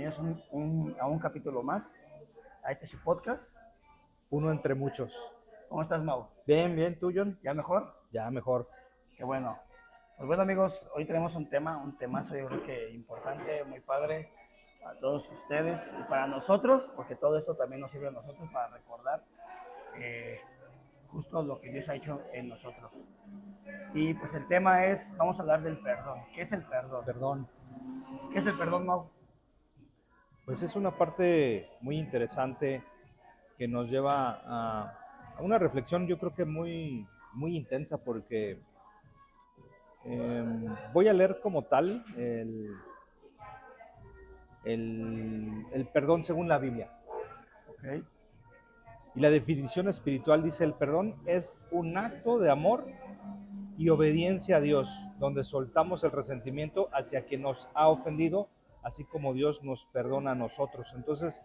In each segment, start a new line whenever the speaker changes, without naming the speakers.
bienvenidos a un capítulo más, a este su podcast.
Uno entre muchos.
¿Cómo estás, Mau?
Bien, bien, ¿tú, John?
¿Ya mejor?
Ya, mejor.
Qué bueno. Pues bueno, amigos, hoy tenemos un temazo yo creo que importante, muy padre, a todos ustedes y para nosotros, porque todo esto también nos sirve a nosotros para recordar justo lo que Dios ha hecho en nosotros. Y pues el tema es, vamos a hablar del perdón. ¿Qué es el perdón?
Perdón.
¿Qué es el perdón, Mau?
Pues es una parte muy interesante que nos lleva a una reflexión, yo creo que muy, muy intensa, porque voy a leer como tal el perdón según la Biblia.
Okay.
Y la definición espiritual dice: el perdón es un acto de amor y obediencia a Dios, donde soltamos el resentimiento hacia quien nos ha ofendido, así como Dios nos perdona a nosotros. Entonces,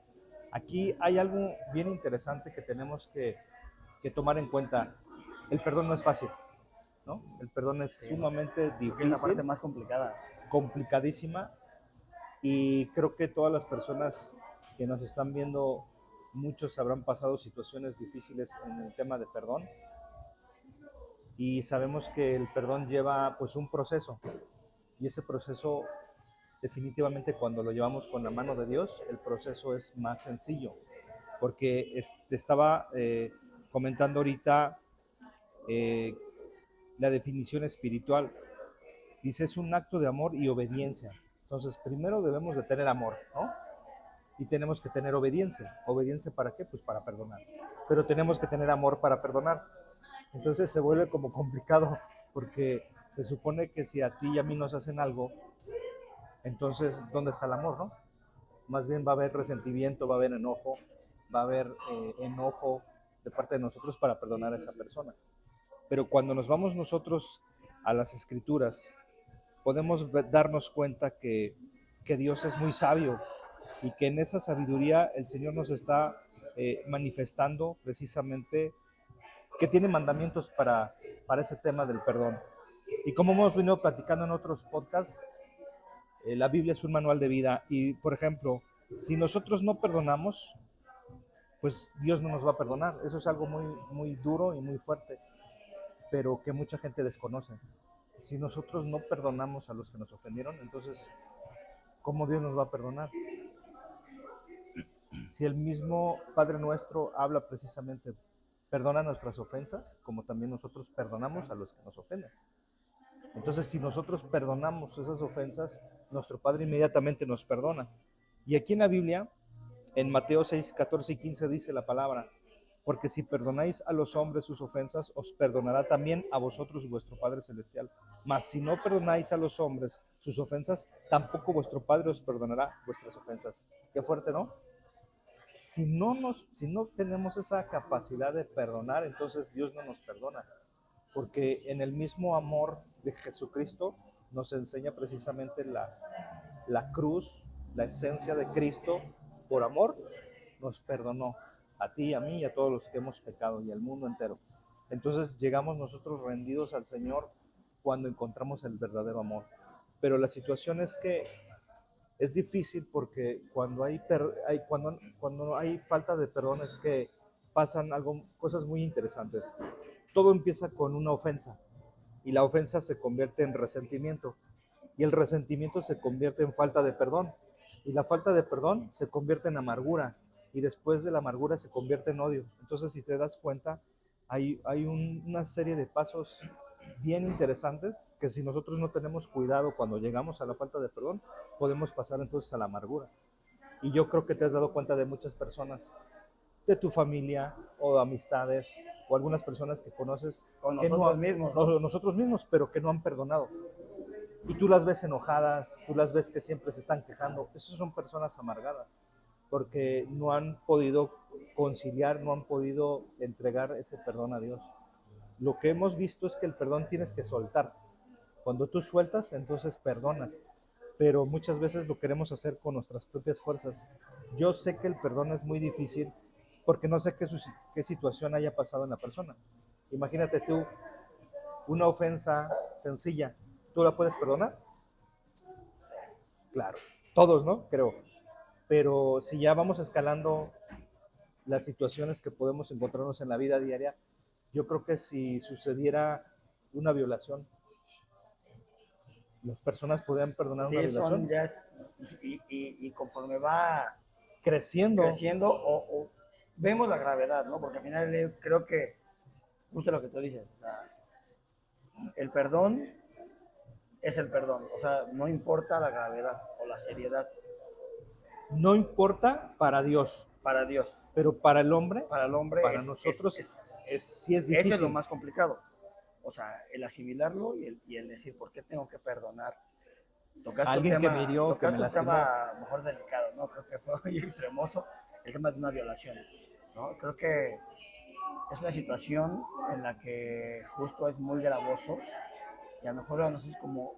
aquí hay algo bien interesante que tenemos que tomar en cuenta. El perdón no es fácil, ¿no? El perdón es sumamente
Porque es la parte
difícil,
más complicada.
complicadísima, y creo que todas las personas que nos están viendo, muchos habrán pasado situaciones difíciles en el tema de perdón, y sabemos que el perdón lleva pues un proceso, y ese proceso definitivamente, cuando lo llevamos con la mano de Dios, el proceso es más sencillo, porque te estaba comentando ahorita eh, la definición espiritual. Dice: es un acto de amor y obediencia. Entonces, primero debemos de tener amor, ¿no? Y tenemos que tener obediencia. ¿Obediencia para qué? Pues para perdonar. Pero tenemos que tener amor para perdonar. Entonces se vuelve como complicado, porque se supone que si a ti y a mí nos hacen algo, entonces, ¿dónde está el amor, no? Más bien va a haber resentimiento, va a haber enojo, va a haber enojo de parte de nosotros para perdonar a esa persona. Pero cuando nos vamos nosotros a las Escrituras, podemos darnos cuenta que Dios es muy sabio, y que en esa sabiduría el Señor nos está manifestando precisamente que tiene mandamientos para ese tema del perdón. Y como hemos venido platicando en otros podcasts, la Biblia es un manual de vida, y, por ejemplo, si nosotros no perdonamos, pues Dios no nos va a perdonar. Eso es algo muy, muy duro y muy fuerte, pero que mucha gente desconoce. Si nosotros no perdonamos a los que nos ofendieron, entonces, ¿cómo Dios nos va a perdonar? Si el mismo Padre nuestro habla precisamente: perdona nuestras ofensas, como también nosotros perdonamos a los que nos ofenden. Entonces, si nosotros perdonamos esas ofensas, nuestro Padre inmediatamente nos perdona. Y aquí en la Biblia, en Mateo 6, 14 y 15 dice la palabra: porque si perdonáis a los hombres sus ofensas, os perdonará también a vosotros vuestro Padre Celestial. Mas si no perdonáis a los hombres sus ofensas, tampoco vuestro Padre os perdonará vuestras ofensas. Qué fuerte, ¿no? Si no tenemos esa capacidad de perdonar, entonces Dios no nos perdona. Porque en el mismo amor de Jesucristo nos enseña precisamente la cruz, la esencia de Cristo. Por amor nos perdonó a ti, a mí y a todos los que hemos pecado, y al mundo entero. Entonces llegamos nosotros rendidos al Señor cuando encontramos el verdadero amor. Pero la situación es que es difícil, porque cuando hay falta de perdón es que pasan cosas muy interesantes. Todo empieza con una ofensa, y la ofensa se convierte en resentimiento, y el resentimiento se convierte en falta de perdón, y la falta de perdón se convierte en amargura, y después de la amargura se convierte en odio. Entonces, si te das cuenta, hay una serie de pasos bien interesantes que, si nosotros no tenemos cuidado cuando llegamos a la falta de perdón, podemos pasar entonces a la amargura. Y yo creo que te has dado cuenta de muchas personas de tu familia o de amistades, o algunas personas que conoces
Con
que
nosotros mismos.
nosotros mismos, pero que no han perdonado. Y tú las ves enojadas, tú las ves que siempre se están quejando. Esas son personas amargadas, porque no han podido conciliar, no han podido entregar ese perdón a Dios. Lo que hemos visto es que el perdón tienes que soltar. Cuando tú sueltas, entonces perdonas. Pero muchas veces lo queremos hacer con nuestras propias fuerzas. Yo sé que el perdón es muy difícil, porque no sé qué situación haya pasado en la persona. Imagínate tú, una ofensa sencilla, ¿tú la puedes perdonar? Claro, todos, ¿no? Creo. Pero si ya vamos escalando las situaciones que podemos encontrarnos en la vida diaria, yo creo que si sucediera una violación, las personas podrían perdonar una
Sí, son
violación
ya y conforme va
creciendo.
creciendo o vemos la gravedad, ¿no? Porque al final creo que justo lo que tú dices, o sea, el perdón es el perdón, o sea, no importa la gravedad o la seriedad
No importa para Dios,
para Dios,
pero para el hombre,
para el hombre
para nosotros, sí es
eso es lo
difícil.
más complicado, o sea, el asimilarlo y el decir, ¿por qué tengo que perdonar?
Alguien que me hirió, que me
Tocaste un
lastimó.
tema mejor delicado, ¿no? Creo que fue muy extremoso el tema de una violación, ¿no? Creo que es una situación en la que justo es muy gravoso y a lo mejor a nosotros como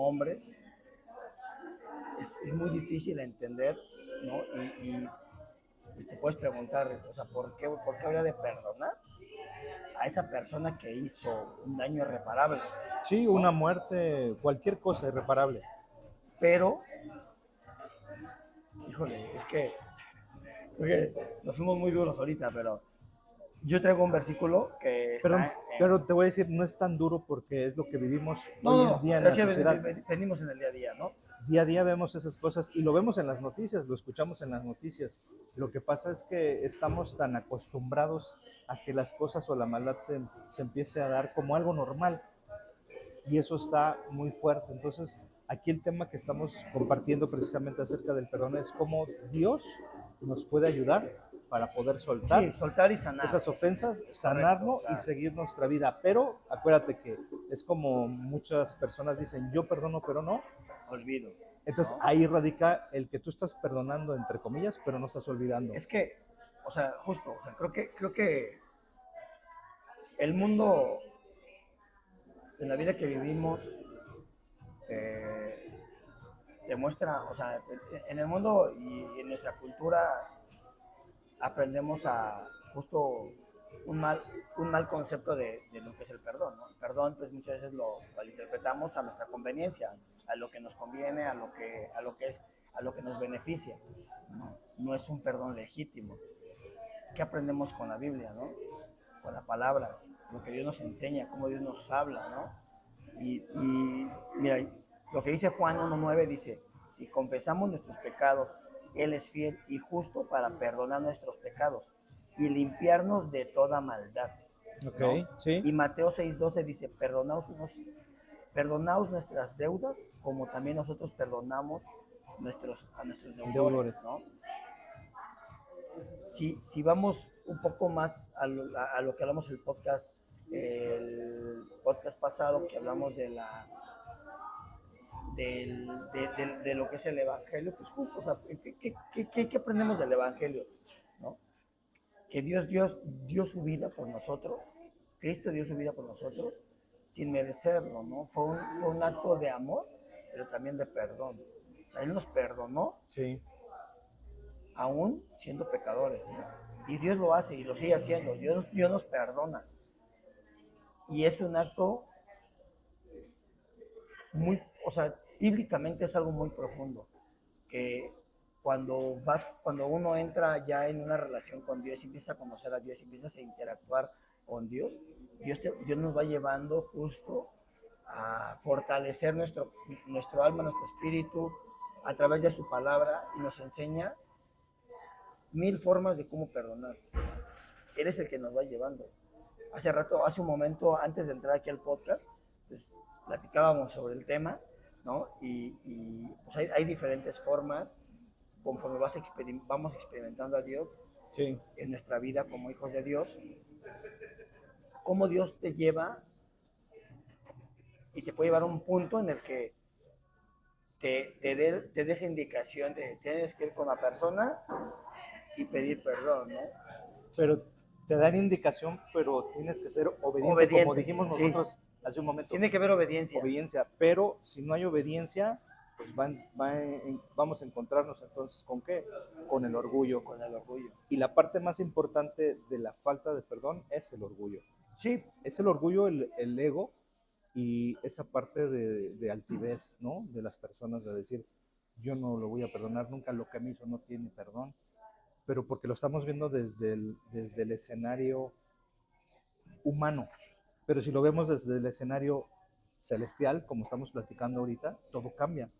hombres es muy difícil entender, ¿no? Y te puedes preguntar, o sea, ¿por qué habría de perdonar a esa persona que hizo un daño irreparable?
Sí,
¿No?
una muerte, cualquier cosa irreparable.
Pero, híjole, es que creo que nos fuimos muy duros ahorita, pero yo traigo un versículo que
Pero,
está
pero te voy a decir, no es tan duro porque es lo que vivimos
no,
hoy
no,
en
no,
día en
es
la
que
sociedad.
venimos en el día a día, ¿no?
Día a día vemos esas cosas y lo vemos en las noticias, lo escuchamos en las noticias. Lo que pasa es que estamos tan acostumbrados a que las cosas o la maldad se empiece a dar como algo normal y eso está muy fuerte. Entonces, aquí el tema que estamos compartiendo precisamente acerca del perdón es cómo Dios nos puede ayudar para poder
Sí,
soltar
soltar y sanar.
esas ofensas,
Es correcto, o
sanarlo y
sea,
seguir nuestra vida. Pero acuérdate que es como muchas personas dicen, yo perdono, pero no.
olvido,
Entonces
¿no?
ahí radica el que tú estás perdonando, entre comillas, pero no estás olvidando.
Es que, o sea, justo, o sea, creo que el mundo, en la vida que vivimos, eh, demuestra, o sea, en el mundo y en nuestra cultura aprendemos a justo un mal, un mal concepto de lo que es el perdón, ¿no? El perdón, pues muchas veces lo interpretamos a nuestra conveniencia, a lo que nos conviene, a lo que nos beneficia, ¿no? No es un perdón legítimo. ¿Qué aprendemos con la Biblia, no? Con la palabra, lo que Dios nos enseña, cómo Dios nos habla, ¿no? Y mira, lo que dice Juan 1.9 dice, si confesamos nuestros pecados, Él es fiel y justo para perdonar nuestros pecados y limpiarnos de toda maldad,
Ok,
¿no?
sí.
Y Mateo 6.12 dice, perdonaos nuestras deudas como también nosotros perdonamos a nuestros deudores,
Deudores.
¿no? Si vamos un poco más a lo que hablamos el podcast pasado, que hablamos de lo que es el Evangelio, pues justo, o sea, ¿qué aprendemos del Evangelio? ¿No? Que Dios dio su vida por nosotros, Cristo dio su vida por nosotros, sin merecerlo, ¿no? Fue un acto de amor, pero también de perdón. O sea, Él nos perdonó
Sí.
aún siendo pecadores, ¿no? Y Dios lo hace y lo sigue haciendo. Dios nos perdona. Y es un acto muy, o sea, bíblicamente es algo muy profundo. Que cuando uno entra ya en una relación con Dios y empieza a conocer a Dios y empiezas a interactuar con Dios, Dios nos va llevando justo a fortalecer nuestro alma, nuestro espíritu a través de su palabra y nos enseña mil formas de cómo perdonar. Eres el que nos va llevando. Hace un momento, antes de entrar aquí al podcast, pues platicábamos sobre el tema, ¿no? Y pues hay diferentes formas, conforme vamos experimentando a Dios
Sí.
en nuestra vida como hijos de Dios, cómo Dios te lleva y te puede llevar a un punto en el que te dé esa indicación de tienes que ir con la persona y pedir perdón, ¿no?
Pero te dan indicación, pero tienes que ser obediente, como
Obediente,
dijimos
sí.
nosotros hace un momento.
Tiene que haber obediencia.
Obediencia, pero si no hay obediencia, pues vamos a encontrarnos entonces con qué? Con el orgullo.
Con el orgullo.
Y la parte más importante de la falta de perdón es el orgullo.
Sí.
Es el orgullo, el ego y esa parte de altivez, ¿no? De las personas, de decir, yo no lo voy a perdonar nunca, lo que me hizo no tiene perdón, pero porque lo estamos viendo desde el escenario humano. Pero si lo vemos desde el escenario celestial, como estamos platicando ahorita, todo cambia.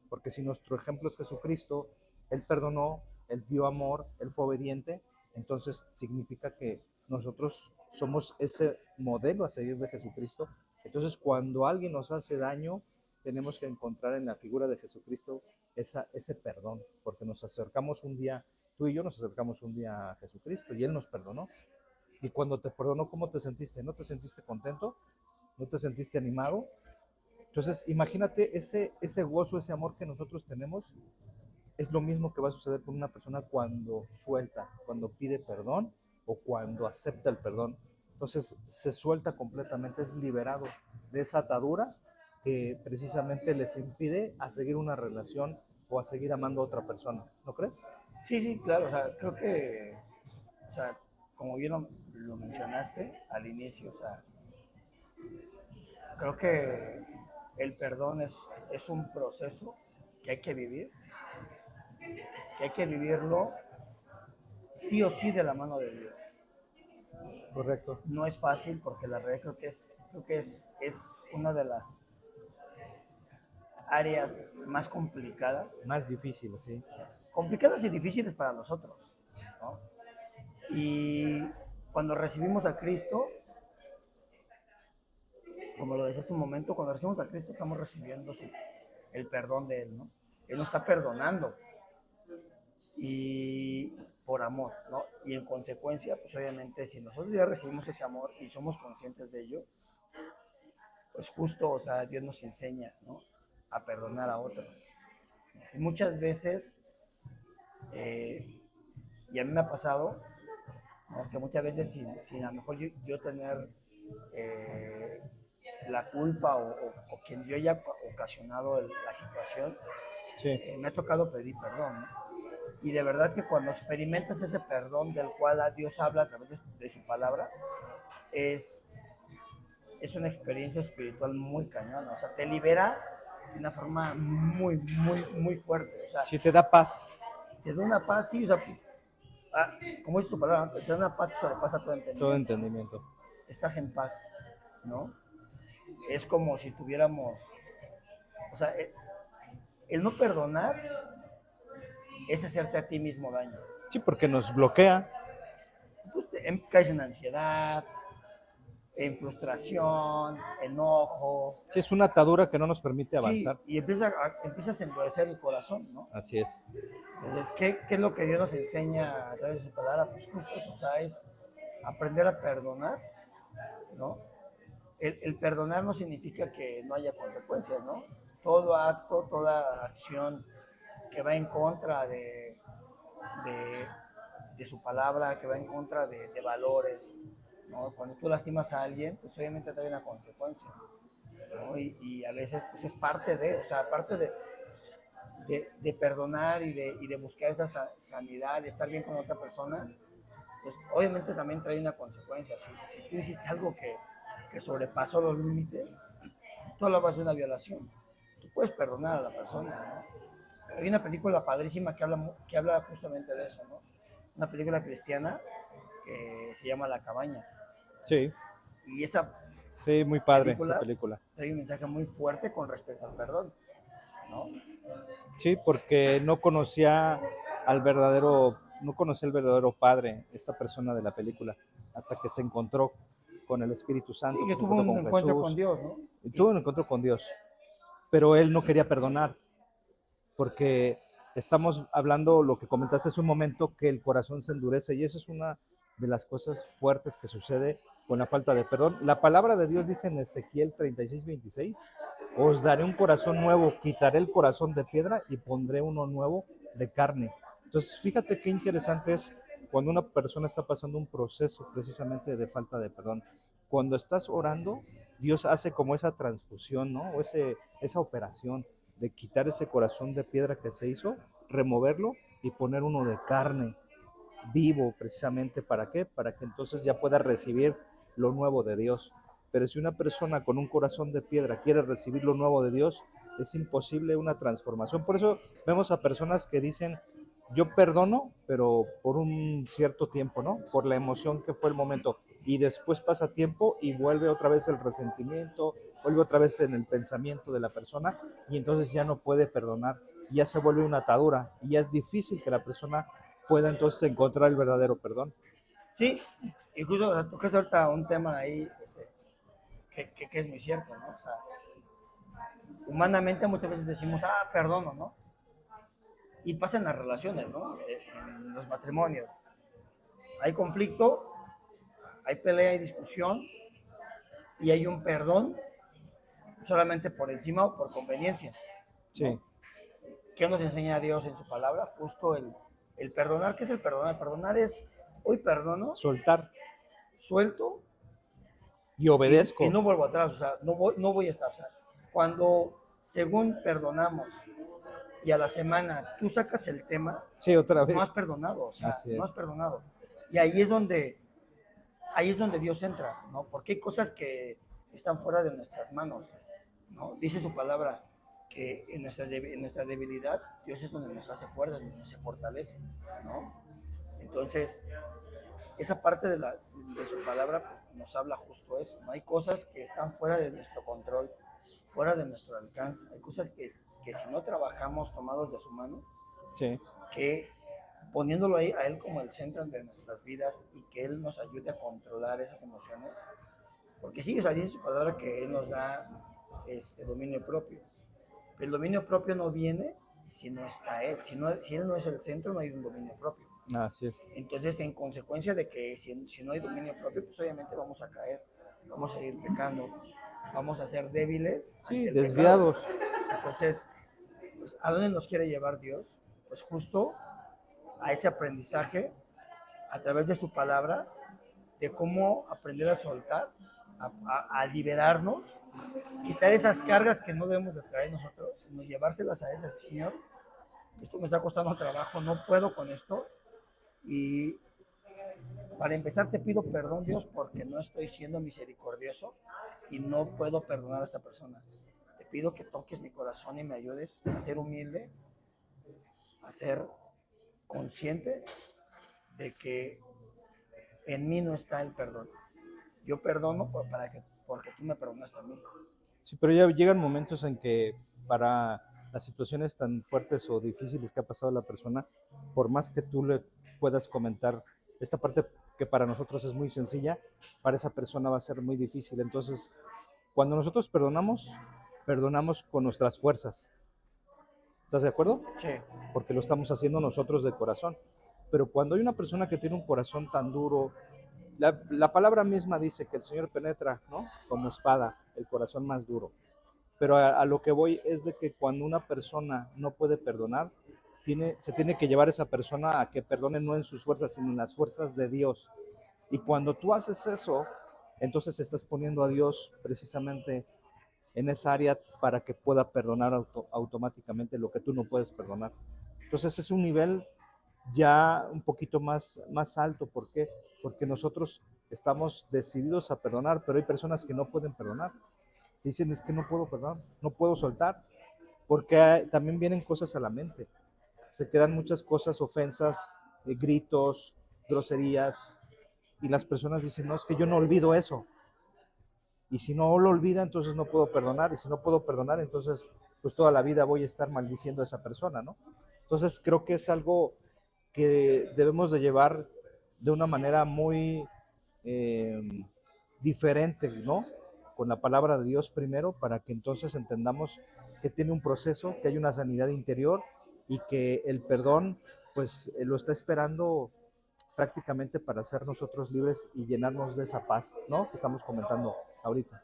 Porque si nuestro ejemplo es Jesucristo, Él perdonó, Él dio amor, Él fue obediente, entonces significa que nosotros somos ese modelo a seguir de Jesucristo. Entonces, cuando alguien nos hace daño, tenemos que encontrar en la figura de Jesucristo ese perdón, porque nos acercamos un día, tú y yo nos acercamos un día a Jesucristo y Él nos perdonó. Y cuando te perdonó, ¿cómo te sentiste? ¿No te sentiste contento? ¿No te sentiste animado? Entonces, imagínate ese gozo, ese amor que nosotros tenemos, es lo mismo que va a suceder con una persona cuando suelta, cuando pide perdón o cuando acepta el perdón. Entonces, se suelta completamente, es liberado de esa atadura que precisamente les impide a seguir una relación o a seguir amando a otra persona. ¿No crees?
Sí, sí, claro, o sea, creo que, o sea, como bien lo mencionaste al inicio, o sea, creo que el perdón es un proceso que hay que vivir, que hay que vivirlo sí o sí de la mano de Dios.
Correcto.
No es fácil porque la realidad creo que es una de las áreas más
Más difícil, sí.
complicadas y difíciles para nosotros, ¿no? Y cuando recibimos a Cristo, como lo decía hace un momento, cuando recibimos a Cristo estamos recibiendo el perdón de Él, ¿no? Él nos está perdonando y por amor, ¿no? Y en consecuencia, pues obviamente si nosotros ya recibimos ese amor y somos conscientes de ello, pues justo, o sea, Dios nos enseña, ¿no? A perdonar a otros. Y muchas veces, y a mí me ha pasado, ¿no? Que muchas veces sin a lo mejor yo tener eh, la culpa o quien yo haya ocasionado la situación,
Sí.
me ha tocado pedir perdón, ¿no? Y de verdad que cuando experimentas ese perdón del cual a Dios habla a través de su palabra, es, es una experiencia espiritual muy cañona. O sea, te libera de una forma muy, muy, muy fuerte. O sea,
Si te da paz.
te da una paz, sí, o sea, como dice su palabra, te da una paz que sobrepasa todo
Todo
entendimiento.
entendimiento.
Estás en paz, ¿no? Es como si tuviéramos, o sea, el no perdonar es hacerte a ti mismo daño.
Sí, porque nos bloquea.
Pues caes en ansiedad, en frustración, enojo.
Sí, es una atadura que no nos permite
Sí,
avanzar.
y empiezas a endurecer el corazón, ¿no?
Así es.
Entonces, ¿qué es lo que Dios nos enseña a través de su palabra? Pues justo eso, o sea, es aprender a perdonar, ¿no? El perdonar no significa que no haya consecuencias, ¿no? Todo acto, toda acción que va en contra de, de su palabra, que va en contra de valores, ¿no? Cuando tú lastimas a alguien, pues obviamente trae una consecuencia, ¿no? Y a veces pues es parte de, o sea, parte de perdonar y de buscar esa sanidad, de estar bien con otra persona, pues obviamente también trae una consecuencia. Si tú hiciste algo que sobrepasó los límites, tú hablabas de una violación. Tú puedes perdonar a la persona, ¿no? Hay una película padrísima que habla justamente de eso, ¿no? Una película cristiana que se llama La Cabaña.
Sí,
Y esa
sí, muy padre esa
película
película.
trae un mensaje muy fuerte con respecto al perdón, ¿no?
Sí, porque no conocía el verdadero padre, esta persona de la película, hasta que se encontró con el Espíritu
Sí,
Santo, que
que
se
tuvo
encontró
un
con
encuentro con
Jesús,
Dios, ¿no?
y tuvo un encuentro con Dios, pero él no quería perdonar, porque estamos hablando, lo que comentaste hace un momento, que el corazón se endurece, y eso es una de las cosas fuertes que sucede con la falta de perdón. La palabra de Dios dice en Ezequiel 36:26, os daré un corazón nuevo, quitaré el corazón de piedra y pondré uno nuevo de carne. Entonces, fíjate qué interesante es cuando una persona está pasando un proceso precisamente de falta de perdón. Cuando estás orando, Dios hace como esa transfusión, ¿no? O esa operación de quitar ese corazón de piedra que se hizo, removerlo y poner uno de carne vivo, precisamente. ¿Para qué? Para que entonces ya pueda recibir lo nuevo de Dios. Pero si una persona con un corazón de piedra quiere recibir lo nuevo de Dios, es imposible una transformación. Por eso vemos a personas que dicen, yo perdono, pero por un cierto tiempo, ¿no? Por la emoción que fue el momento. Y después pasa tiempo y vuelve otra vez el resentimiento, vuelve otra vez en el pensamiento de la persona y entonces ya no puede perdonar. Ya se vuelve una atadura y ya es difícil que la persona pueda entonces encontrar el verdadero perdón.
Sí, incluso tocas ahorita un tema ahí que es muy cierto, ¿no? O sea, humanamente muchas veces decimos, perdono, ¿no? Y pasa en las relaciones, ¿no? En los matrimonios. Hay conflicto, hay pelea y discusión, y hay un perdón solamente por encima o por conveniencia,
Sí,
¿no? ¿Qué nos enseña Dios en su palabra? Justo el perdonar. ¿Qué es el perdonar? Perdonar es, hoy perdono,
soltar
suelto
y
y
obedezco.
no vuelvo atrás, o sea, no voy a estar. O sea, cuando según perdonamos y a la semana tú sacas el tema,
Sí, otra
no has
vez.
perdonado, o sea,
Así
no has
es.
perdonado. Y ahí es donde Dios entra, ¿no? Porque hay cosas que están fuera de nuestras manos, ¿no? Dice su palabra que en nuestra debilidad Dios es donde nos hace fuertes, donde se fortalece, ¿no? Entonces, esa parte de su palabra pues, nos habla justo eso, ¿no? Hay cosas que están fuera de nuestro control, fuera de nuestro alcance, hay cosas que si no trabajamos tomados de su mano,
Sí,
que poniéndolo ahí a él como el centro de nuestras vidas y que él nos ayude a controlar esas emociones, porque sí, o sea, dice su palabra que él nos da dominio propio, pero el dominio propio no viene si no está él, si él no es el centro, no hay un dominio propio.
así es.
Entonces, en consecuencia de que si no hay dominio propio, pues obviamente vamos a caer, vamos a ir pecando, vamos a ser débiles
Sí,
ante el pecado.
desviados.
Entonces, pues, ¿a dónde nos quiere llevar Dios? Pues justo a ese aprendizaje a través de su palabra, de cómo aprender a soltar, a liberarnos, quitar esas cargas que no debemos de traer nosotros, sino llevárselas a ese Señor. Esto me está costando trabajo, no puedo con esto. Y para empezar te pido perdón, Dios, porque no estoy siendo misericordioso y no puedo perdonar a esta persona. Te pido que toques mi corazón y me ayudes a ser humilde, a ser consciente de que en mí no está el perdón. Yo perdono porque tú me perdonaste a mí.
Sí, pero ya llegan momentos en que para las situaciones tan fuertes o difíciles que ha pasado la persona, por más que tú le puedas comentar esta parte que para nosotros es muy sencilla, para esa persona va a ser muy difícil. Entonces, cuando nosotros perdonamos, perdonamos con nuestras fuerzas. ¿Estás de acuerdo?
Sí,
Porque lo estamos haciendo nosotros de corazón. Pero cuando hay una persona que tiene un corazón tan duro, la palabra misma dice que el Señor penetra, ¿no? Como espada, el corazón más duro. Pero a lo que voy es de que cuando una persona no puede perdonar, se tiene que llevar a esa persona a que perdone no en sus fuerzas, sino en las fuerzas de Dios. Y cuando tú haces eso, entonces estás poniendo a Dios precisamente en esa área para que pueda perdonar automáticamente lo que tú no puedes perdonar. Entonces es un nivel ya un poquito más alto. ¿Por qué? Porque nosotros estamos decididos a perdonar, pero hay personas que no pueden perdonar. Dicen, es que no puedo perdonar, no puedo soltar, porque también vienen cosas a la mente. Se quedan muchas cosas, ofensas, gritos, groserías, y las personas dicen, no, es que yo no olvido eso. Y si no lo olvida, entonces no puedo perdonar. Y si no puedo perdonar, entonces pues toda la vida voy a estar maldiciendo a esa persona, ¿no? Entonces creo que es algo que debemos de llevar de una manera muy eh, diferente, ¿no? Con la palabra de Dios primero, para que entonces entendamos que tiene un proceso, que hay una sanidad interior y que el perdón, pues lo está esperando prácticamente para ser nosotros libres y llenarnos de esa paz, ¿no? Que estamos comentando ahorita.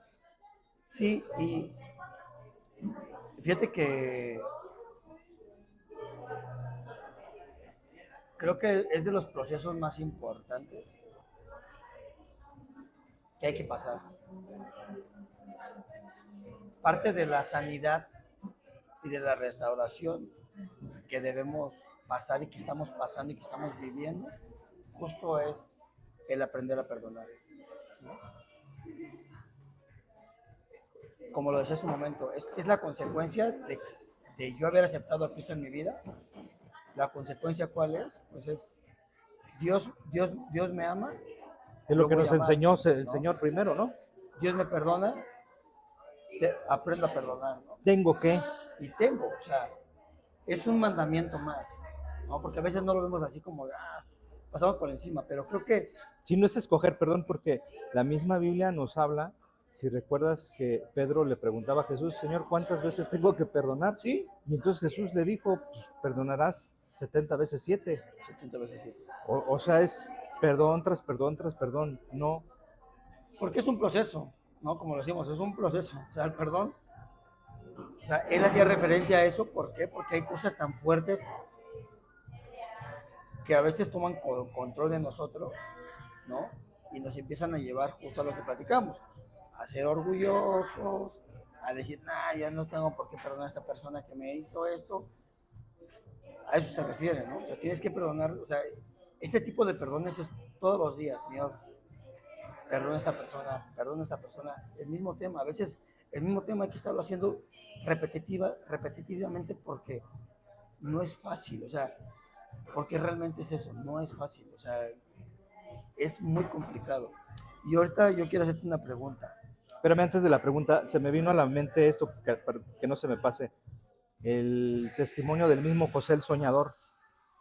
sí, y fíjate que creo que es de los procesos más importantes que hay que pasar. Parte de la sanidad y de la restauración que debemos pasar y que estamos pasando y que estamos viviendo, justo es el aprender a perdonar, ¿no? como lo decía hace un momento, es la consecuencia de yo haber aceptado a Cristo en mi vida. La consecuencia, ¿cuál es? Pues es Dios me ama,
Es lo
yo
que
voy
nos
a amar,
enseñó el
¿no?
Señor primero, ¿no?
Dios me perdona, aprendo a perdonar, ¿no?
Tengo que.
Y tengo, o sea, es un mandamiento más, ¿no? Porque a veces no lo vemos así como, pasamos por encima, pero creo que
Si no es escoger, perdón, porque la misma Biblia nos habla, si recuerdas que Pedro le preguntaba a Jesús, Señor, ¿cuántas veces tengo que perdonar?
sí,
Y entonces Jesús le dijo, pues, perdonarás 70 veces 7.
70 veces sí.
O sea, es perdón tras perdón tras perdón. No,
Porque es un proceso, ¿no? Como lo decimos, es un proceso. O sea, el perdón, o sea, él hacía referencia a eso, ¿por qué? Porque hay cosas tan fuertes que a veces toman control de nosotros, ¿no? Y nos empiezan a llevar justo a lo que platicamos, a ser orgullosos, a decir, ya no tengo por qué perdonar a esta persona que me hizo esto. A eso se refiere, ¿no? O sea, tienes que perdonar, o sea, este tipo de perdones es todos los días, Señor. Perdona a esta persona, el mismo tema. A veces el mismo tema hay que estarlo haciendo repetitivamente porque no es fácil, o sea, porque realmente es eso, no es fácil, o sea, es muy complicado. Y ahorita yo quiero hacerte una pregunta.
espérame, antes de la pregunta, se me vino a la mente esto, que no se me pase, el testimonio del mismo José el Soñador,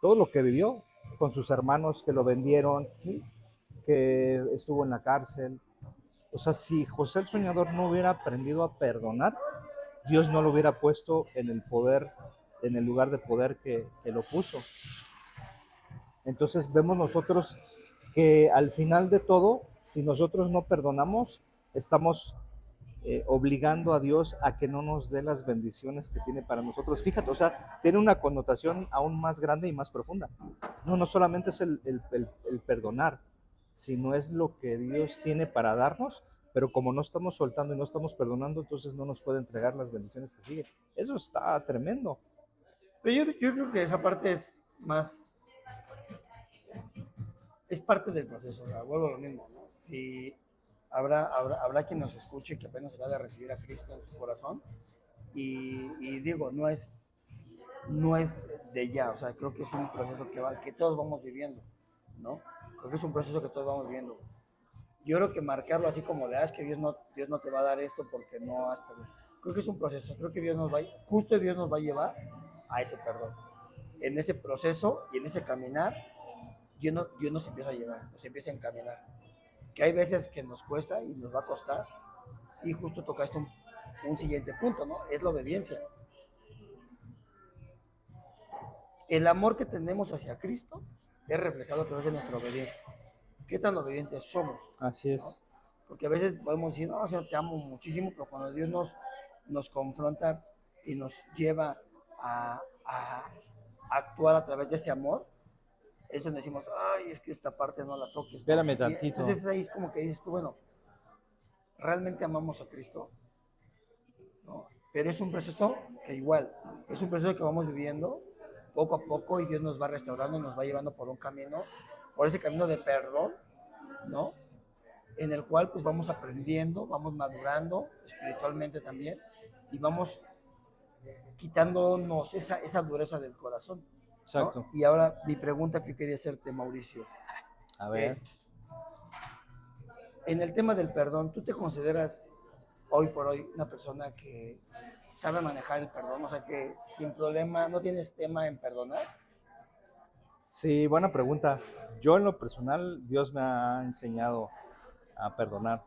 todo lo que vivió con sus hermanos que lo vendieron,
¿Sí?
que estuvo en la cárcel. O sea, si José el Soñador no hubiera aprendido a perdonar, Dios no lo hubiera puesto en el poder, en el lugar de poder que lo puso. Entonces vemos nosotros que al final de todo, si nosotros no perdonamos, estamos obligando a Dios a que no nos dé las bendiciones que tiene para nosotros. Fíjate, o sea, tiene una connotación aún más grande y más profunda. No solamente es el perdonar, sino es lo que Dios tiene para darnos, pero como no estamos soltando y no estamos perdonando, entonces no nos puede entregar las bendiciones que siguen. Eso está tremendo.
Pero yo creo que esa parte es más, es parte del proceso, o sea, vuelvo a lo mismo, ¿no? Si habrá quien nos escuche que apenas se va a recibir a Cristo en su corazón y digo, no es de ya, o sea, creo que es un proceso que todos vamos viviendo, ¿no? Creo que es un proceso que todos vamos viviendo. Yo creo que marcarlo así como de, es que Dios no te va a dar esto porque no has perdonado. Creo que es un proceso, creo que justo Dios nos va a llevar a ese perdón. En ese proceso y en ese caminar, Dios nos empieza a llevar, nos empieza a encaminar. Que hay veces que nos cuesta y nos va a costar, y justo tocaste un siguiente punto, ¿no? Es la obediencia. El amor que tenemos hacia Cristo es reflejado a través de nuestra obediencia. ¿Qué tan obedientes somos?
Así
¿No?
es.
Porque a veces podemos decir, no, Señor, te amo muchísimo, pero cuando Dios nos confronta y nos lleva a actuar a través de ese amor, es donde decimos, ay, es que esta parte no la toques, ¿no?
Espérame
Y
tantito.
entonces ahí es como que dices tú, bueno, realmente amamos a Cristo, ¿no? Pero es un proceso que igual, es un proceso que vamos viviendo poco a poco y Dios nos va restaurando, nos va llevando por un camino, por ese camino de perdón, ¿no? En el cual pues vamos aprendiendo, vamos madurando espiritualmente también y vamos quitándonos esa dureza del corazón, ¿no?
Exacto.
Y ahora mi pregunta que quería hacerte, Mauricio,
A ver.
es, en el tema del perdón, ¿tú te consideras hoy por hoy una persona que sabe manejar el perdón? O sea, que sin problema, no tienes tema en perdonar.
Sí, buena pregunta. Yo en lo personal, Dios me ha enseñado a perdonar.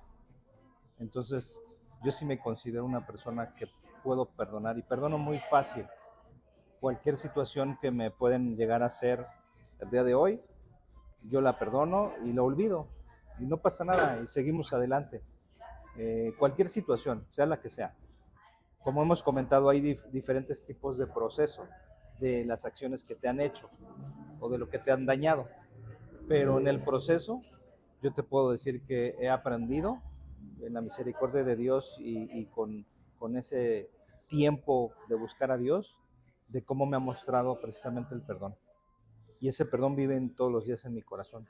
Entonces, yo sí me considero una persona que puedo perdonar y perdono muy fácil. Cualquier situación que me pueden llegar a hacer el día de hoy, yo la perdono y la olvido. Y no pasa nada y seguimos adelante. Cualquier situación, sea la que sea. Como hemos comentado, hay diferentes tipos de proceso de las acciones que te han hecho o de lo que te han dañado. Pero en el proceso, yo te puedo decir que he aprendido en la misericordia de Dios y con ese tiempo de buscar a Dios, de cómo me ha mostrado precisamente el perdón. Y ese perdón vive en todos los días en mi corazón,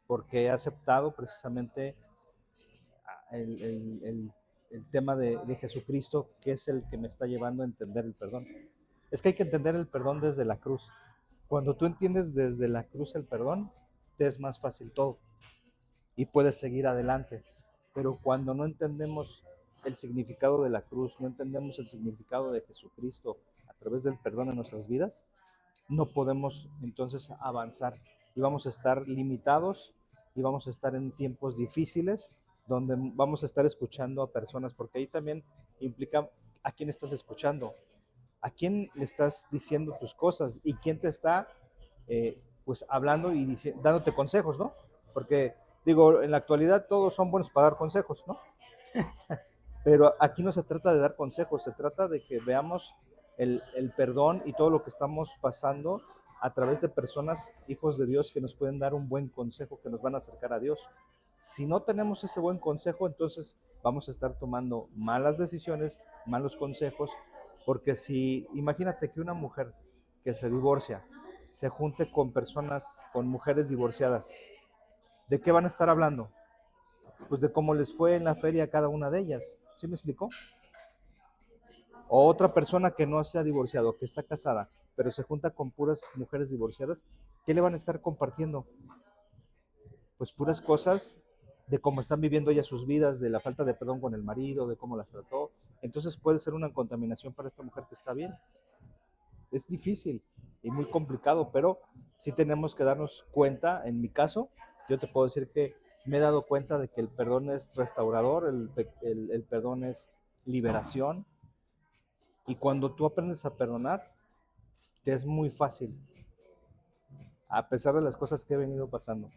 porque he aceptado precisamente el el tema de Jesucristo, que es el que me está llevando a entender el perdón. Es que hay que entender el perdón desde la cruz. Cuando tú entiendes desde la cruz el perdón, te es más fácil todo y puedes seguir adelante. Pero cuando no entendemos el significado de la cruz, no entendemos el significado de Jesucristo a través del perdón en nuestras vidas, no podemos entonces avanzar y vamos a estar limitados y vamos a estar en tiempos difíciles donde vamos a estar escuchando a personas, porque ahí también implica a quién estás escuchando, a quién le estás diciendo tus cosas y quién te está pues hablando y dándote consejos, ¿no? Porque digo, en la actualidad todos son buenos para dar consejos, ¿no? Pero aquí no se trata de dar consejos, se trata de que veamos el perdón y todo lo que estamos pasando a través de personas, hijos de Dios, que nos pueden dar un buen consejo, que nos van a acercar a Dios. Si no tenemos ese buen consejo, entonces vamos a estar tomando malas decisiones, malos consejos, porque si, imagínate que una mujer que se divorcia, se junte con personas, con mujeres divorciadas, ¿de qué van a estar hablando? Pues de cómo les fue en la feria a cada una de ellas. ¿Sí me explicó? O otra persona que no se ha divorciado, que está casada, pero se junta con puras mujeres divorciadas, ¿qué le van a estar compartiendo? Pues puras cosas de cómo están viviendo ellas sus vidas, de la falta de perdón con el marido, de cómo las trató. Entonces puede ser una contaminación para esta mujer que está bien. Es difícil y muy complicado, pero sí tenemos que darnos cuenta. En mi caso, yo te puedo decir que me he dado cuenta de que el perdón es restaurador, el perdón es liberación, y cuando tú aprendes a perdonar, te es muy fácil, a pesar de las cosas que he venido pasando.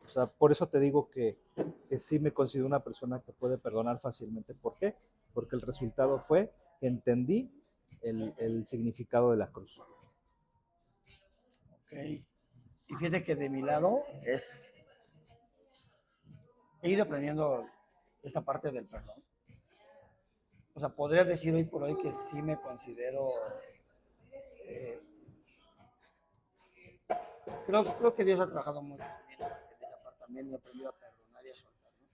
O sea, por eso te digo que sí me considero una persona que puede perdonar fácilmente. ¿Por qué? Porque el resultado fue que entendí el significado de la cruz.
Ok. Y fíjate que de mi lado he ido aprendiendo esta parte del perdón. O sea, podría decir hoy por hoy que sí me considero, eh, creo que Dios ha trabajado mucho en esa parte también y he aprendido a perdonar y a soltar, ¿no?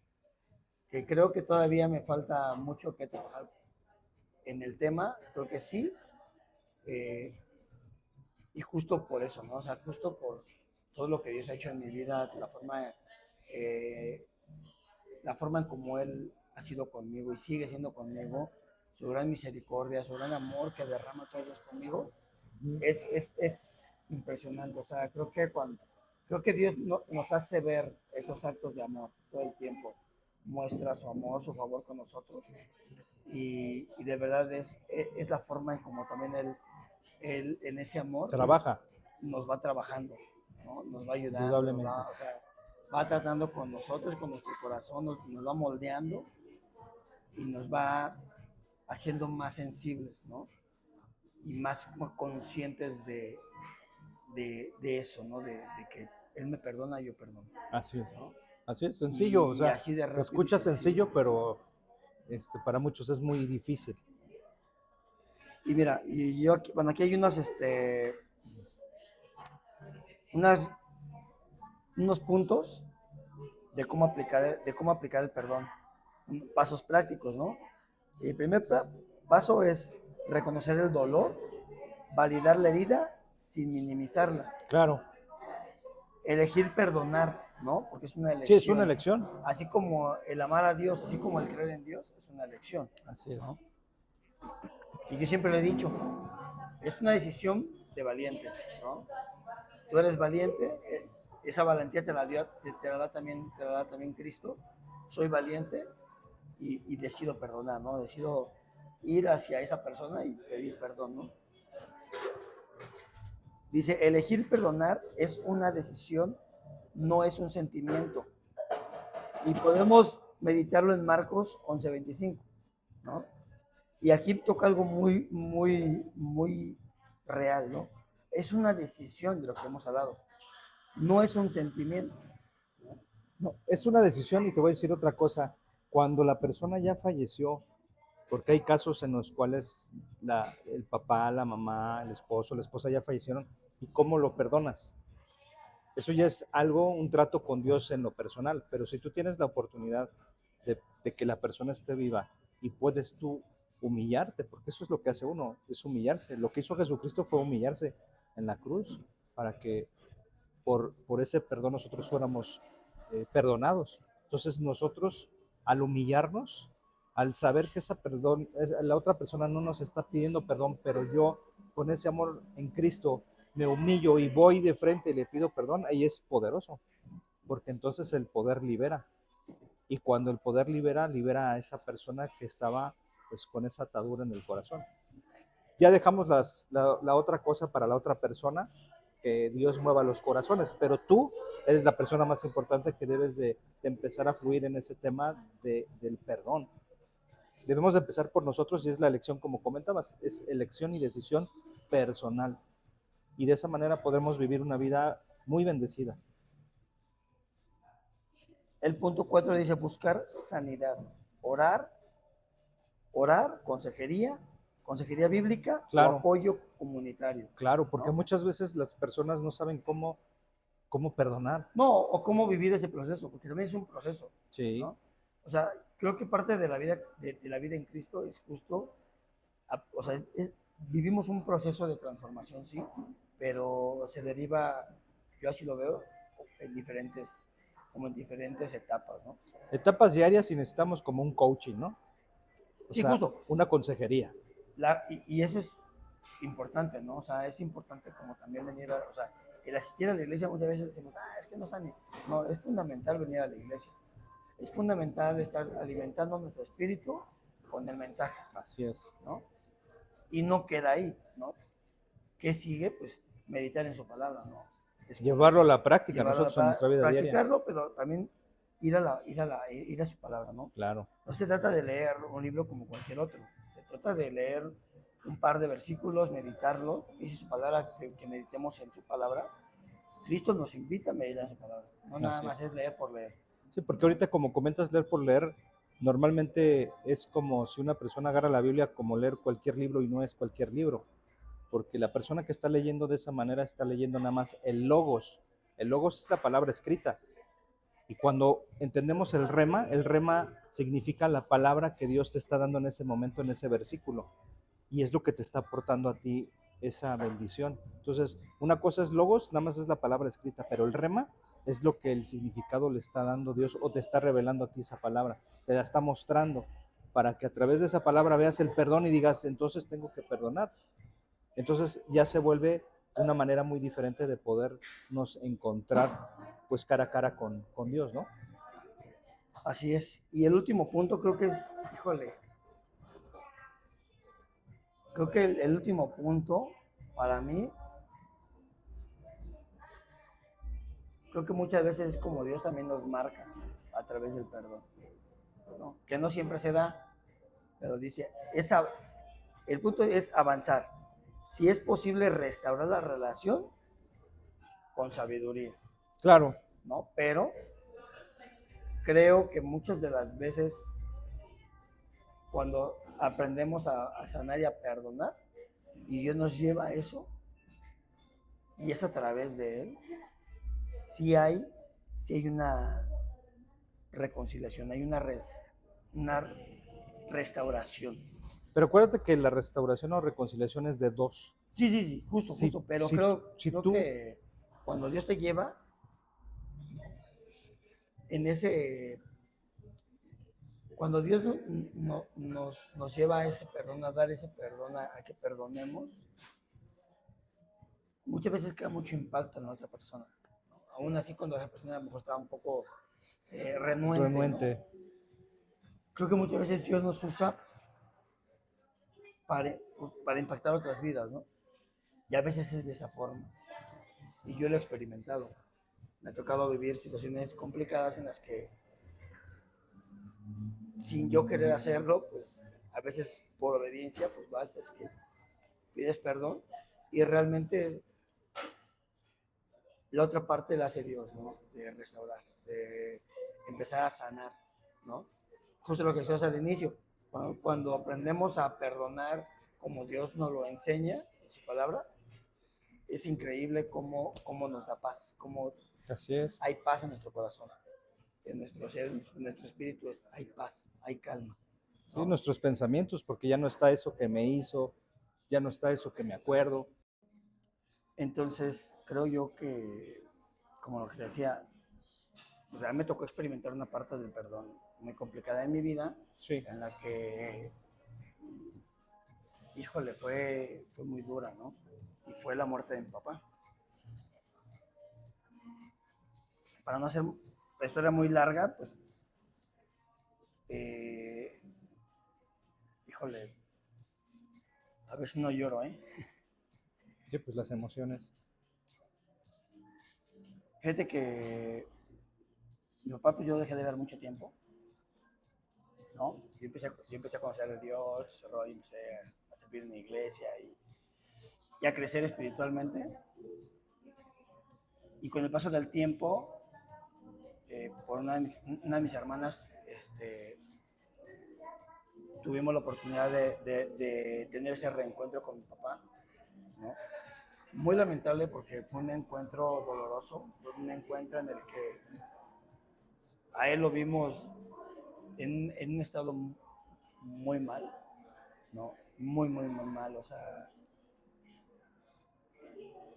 Que creo que todavía me falta mucho que trabajar en el tema, creo que sí, eh, y justo por eso, ¿no? O sea, justo por todo lo que Dios ha hecho en mi vida, eh, la forma en cómo Él ha sido conmigo y sigue siendo conmigo, su gran misericordia, su gran amor que derrama todos los días conmigo, es impresionante. O sea, creo que Dios nos hace ver esos actos de amor todo el tiempo, muestra su amor, su favor con nosotros y de verdad es la forma en como también él en ese amor
Trabaja,
nos va trabajando, ¿no? Nos va ayudando,
indudablemente.
o sea, va tratando con nosotros, con nuestro corazón, nos va moldeando y nos va haciendo más sensibles, ¿no? Y más como conscientes de eso, ¿no? De que Él me perdona, yo perdono,
Así es.
¿no?
Así es, sencillo. O
Y
sea,
así de
se
rápido y
escucha
sencillo.
sencillo, pero para muchos es muy difícil.
Y mira, y yo aquí, bueno, aquí hay unas, unos puntos de cómo aplicar el perdón. Pasos prácticos, ¿no? El primer paso es reconocer el dolor, validar la herida sin minimizarla,
Claro.
elegir perdonar, ¿no? Porque es una
Sí, es una
elección.
elección.
Así como el amar a Dios, así como el creer en Dios, es una elección,
Así es.
¿no? Y yo siempre lo he dicho, es una decisión de valientes, ¿no? Tú eres valiente, esa valentía te la da también Cristo. Soy valiente y decido perdonar, ¿no? Decido ir hacia esa persona y pedir perdón, ¿no? Dice, elegir perdonar es una decisión, no es un sentimiento. Y podemos meditarlo en Marcos 11:25, ¿no? Y aquí toca algo muy real, ¿no? Es una decisión de lo que hemos hablado, no es un sentimiento.
No, es una decisión y te voy a decir otra cosa. Cuando la persona ya falleció, porque hay casos en los cuales el papá, la mamá, el esposo, la esposa ya fallecieron, ¿y cómo lo perdonas? Eso ya es algo, un trato con Dios en lo personal, pero si tú tienes la oportunidad de que la persona esté viva y puedes tú humillarte, porque eso es lo que hace uno, es humillarse. Lo que hizo Jesucristo fue humillarse en la cruz para que por ese perdón nosotros fuéramos perdonados. Entonces nosotros, al humillarnos, al saber que la otra persona no nos está pidiendo perdón, pero yo con ese amor en Cristo me humillo y voy de frente y le pido perdón, ahí es poderoso, porque entonces el poder libera. Y cuando el poder libera, libera a esa persona que estaba pues con esa atadura en el corazón. Ya dejamos la otra cosa para la otra persona, que Dios mueva los corazones, pero tú eres la persona más importante que debes de empezar a fluir en ese tema del perdón. Debemos de empezar por nosotros y es la elección, como comentabas, es elección y decisión personal. Y de esa manera podremos vivir una vida muy bendecida.
El punto 4 dice buscar sanidad, orar, consejería bíblica o
Claro,
apoyo comunitario,
claro, porque
¿no?
muchas veces las personas no saben cómo perdonar.
No, o cómo vivir ese proceso, porque también es un proceso,
Sí,
¿no? O sea, creo que parte de la vida, de la vida en Cristo es justo, o sea, vivimos un proceso de transformación, sí, pero se deriva, yo así lo veo, en diferentes, como en diferentes etapas, ¿no?
etapas diarias y necesitamos como un coaching, ¿no? O
Sí,
sea,
justo,
una consejería.
y eso es importante, ¿no? O sea, es importante como también venir o sea, el asistir a la iglesia muchas veces decimos, es que no está ni, no, es fundamental venir a la iglesia, es fundamental estar alimentando nuestro espíritu con el mensaje,
Así es.
¿no? Y no queda ahí, ¿no? ¿Qué sigue? Pues meditar en su palabra, ¿no?
Llevarlo a la práctica
Llevarlo
nosotros en nuestra vida diaria.
practicarlo, pero también ir a su palabra, ¿no?
Claro.
No se trata de leer un libro como cualquier otro, se trata de leer un par de versículos, meditarlo, dice su palabra, que meditemos en su palabra. Cristo nos invita a meditar en su palabra, no nada
Así es.
más es leer por leer.
Sí, porque ahorita como comentas leer por leer, normalmente es como si una persona agarra la Biblia como leer cualquier libro y no es cualquier libro, porque la persona que está leyendo de esa manera está leyendo nada más el logos. El logos es la palabra escrita. Y cuando entendemos el rema significa la palabra que Dios te está dando en ese momento, en ese versículo. Y es lo que te está aportando a ti esa bendición. Entonces, una cosa es logos, nada más es la palabra escrita, pero el rema es lo que el significado le está dando Dios o te está revelando a ti esa palabra, te la está mostrando para que a través de esa palabra veas el perdón y digas, entonces tengo que perdonar. Entonces ya se vuelve una manera muy diferente de podernos encontrar pues cara a cara con Dios, ¿no?
Así es. Y el último punto creo que es, híjole, creo que el último punto para mí, creo que muchas veces es como Dios también nos marca a través del perdón, ¿no? Que no siempre se da, pero dice, el punto es avanzar. Si es posible restaurar la relación con sabiduría,
Claro,
¿no? Pero creo que muchas de las veces cuando aprendemos a sanar y a perdonar, y Dios nos lleva a eso, y es a través de Él, sí hay una reconciliación, hay una restauración.
pero acuérdate que la restauración o reconciliación es de dos.
Sí, sí, sí, justo,
Si,
justo, pero
si, si
creo
tú,
que cuando Dios te lleva en ese, cuando Dios nos lleva a ese perdón, a dar ese perdón, a que perdonemos, muchas veces crea mucho impacto en la otra persona, ¿no? Aún así cuando esa persona a lo mejor estaba un poco renuente, ¿no?
renuente,
Creo que muchas veces Dios nos usa para, para impactar otras vidas, ¿no? Y a veces es de esa forma. Y yo lo he experimentado. Me ha tocado vivir situaciones complicadas en las que, sin yo querer hacerlo, pues a veces por obediencia, pues vas, es que pides perdón y realmente la otra parte la hace Dios, ¿no? De restaurar, de empezar a sanar, ¿no? Justo lo que decías al inicio, cuando aprendemos a perdonar como Dios nos lo enseña en su palabra, es increíble cómo nos da paz, cómo
así es.
hay paz en nuestro corazón, en nuestro ser, en nuestro espíritu hay paz, hay calma.
Sí,
¿no?
nuestros pensamientos, porque ya no está eso que me hizo, ya no está eso que me acuerdo.
Entonces, creo yo que, como lo que decía, o sea, me tocó experimentar una parte del perdón muy complicada en mi vida,
Sí,
en la que, híjole, fue muy dura, ¿no? Y fue la muerte de mi papá. Para no hacer la historia muy larga, pues, eh, híjole, a ver si no lloro, ¿eh?
sí, pues las emociones.
Fíjate que mi papá, pues yo dejé de ver mucho tiempo, ¿no? Yo empecé a conocer a Dios, y empecé a servir en la iglesia y a crecer espiritualmente. Y con el paso del tiempo, por una de mis hermanas, tuvimos la oportunidad de tener ese reencuentro con mi papá, ¿no? Muy lamentable porque fue un encuentro doloroso, un encuentro en el que a él lo vimos en un estado muy mal, ¿no? Muy, muy, muy mal, o sea,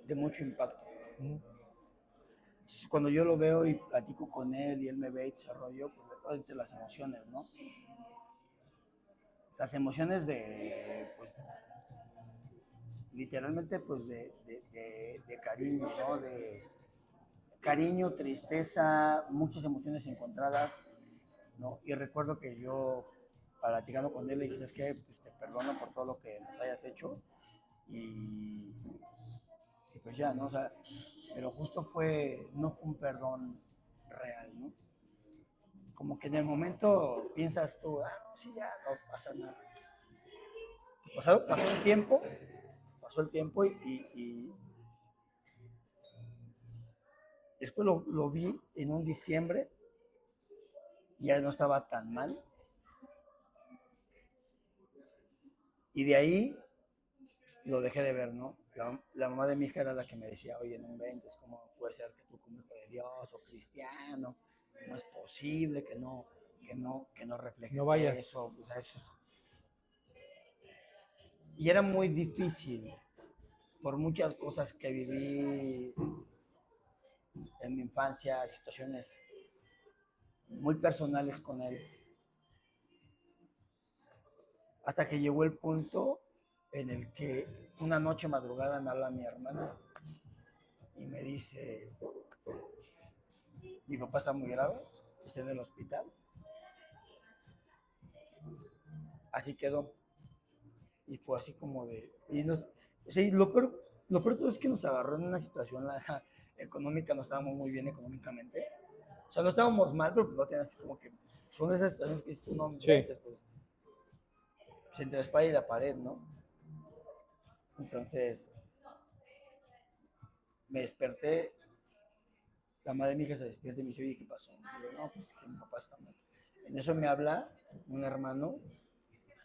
de mucho impacto.
Ujú.
Entonces, cuando yo lo veo y platico con él y él me ve y desarrollo, pues obviamente las emociones, ¿no? Las emociones pues, literalmente, pues, de cariño, ¿no? De cariño, tristeza, muchas emociones encontradas, ¿no? Y recuerdo que yo, platicando con él, le dije, ¿sabes qué? Pues te perdono por todo lo que nos hayas hecho y, y pues ya, ¿no? O sea, pero justo no fue un perdón real, ¿no? Como que en el momento piensas tú, sí, ya no pasa nada. Pasó el tiempo y después lo vi en un diciembre, ya no estaba tan mal. Y de ahí lo dejé de ver, ¿no? La mamá de mi hija era la que me decía, oye, no inventes, ¿cómo puede ser que tú como hijo de Dios o cristiano, no es posible que no
No
reflejes
vayas.
eso? O sea, eso es... Y era muy difícil por muchas cosas que viví en mi infancia, situaciones muy personales con él, hasta que llegó el punto en el que una noche madrugada me habla mi hermana y me dice, mi papá está muy grave, está en el hospital, así quedó. Y fue así como de... O sea, y lo peor todo es que nos agarró en una situación económica, no estábamos muy bien económicamente. O sea, no estábamos mal, pero no tenías así como que... Son esas situaciones que dices tú no
Sí.
inventes, pues entre la espalda y la pared, ¿no? Entonces, me desperté, la madre de mi hija se despierta y me dice, oye, ¿qué pasó? Y yo, no, pues que mi papá está mal. En eso me habla un hermano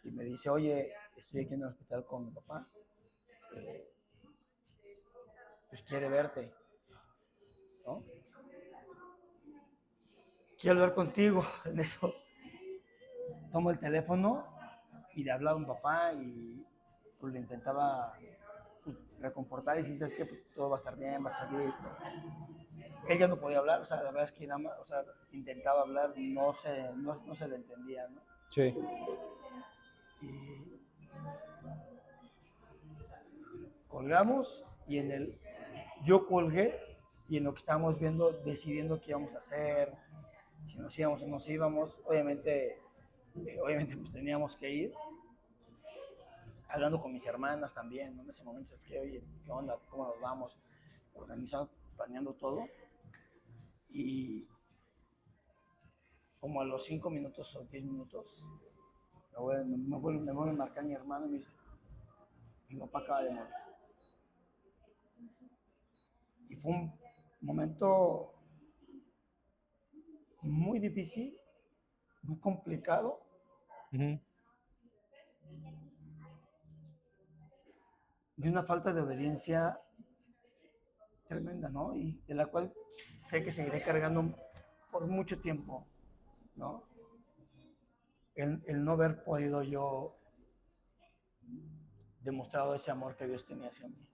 y me dice, oye, estoy aquí en el hospital con mi papá, pues quiere verte, ¿no? Quiero hablar contigo. En eso tomo el teléfono y le hablaba a un papá y pues, le intentaba pues, reconfortar y decir, ¿sabes qué? Pues, todo va a estar bien, va a salir. Él ya no podía hablar, o sea, la verdad es que nada más, o sea, intentaba hablar, no se le entendía, ¿no?
Sí.
Y colgamos y yo colgué y en lo que estábamos viendo, decidiendo qué íbamos a hacer, si nos íbamos o no nos íbamos, obviamente pues teníamos que ir, hablando con mis hermanas también, ¿no? En ese momento es que, oye, ¿qué onda? ¿Cómo nos vamos? Organizando, planeando todo. Y como a los 5 minutos o 10 minutos, me vuelve a marcar mi hermano y me dice, mi papá acaba de morir. Y fue un momento muy difícil, muy complicado,
Ujú.
de una falta de obediencia tremenda, ¿no? Y de la cual sé que seguiré cargando por mucho tiempo, ¿no? el no haber podido yo demostrado ese amor que Dios tenía hacia mí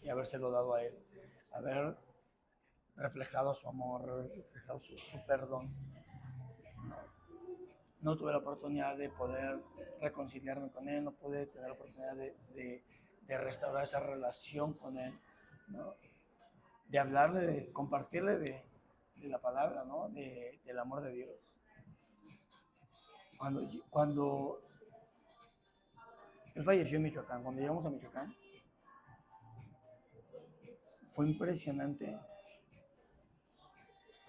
y habérselo dado a Él, haber reflejado su amor, reflejado su perdón. No, no tuve la oportunidad de poder reconciliarme con Él, no pude tener la oportunidad de restaurar esa relación con Él, ¿no? De hablarle, de compartirle de la palabra, ¿no? Del amor de Dios. Cuando él falleció en Michoacán, cuando llegamos a Michoacán, fue impresionante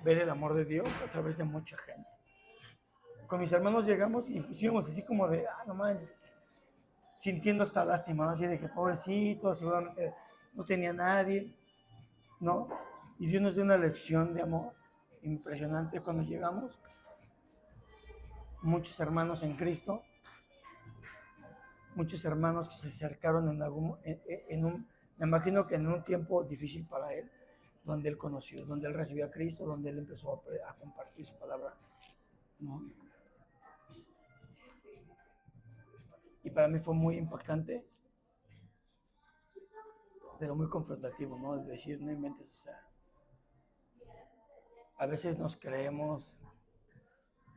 ver el amor de Dios a través de mucha gente. Con mis hermanos llegamos y pusimos así como de, no manches, sintiendo hasta lástima, ¿no? Así de que pobrecito, seguramente no tenía nadie, ¿no? Y Dios nos dio una lección de amor impresionante cuando llegamos. Muchos hermanos en Cristo, muchos hermanos que se acercaron me imagino que en un tiempo difícil para él, donde él conoció, donde él recibió a Cristo, donde él empezó a compartir su palabra, ¿no? Y para mí fue muy impactante, pero muy confrontativo, ¿no? El decir, no inventes, o sea, a veces nos creemos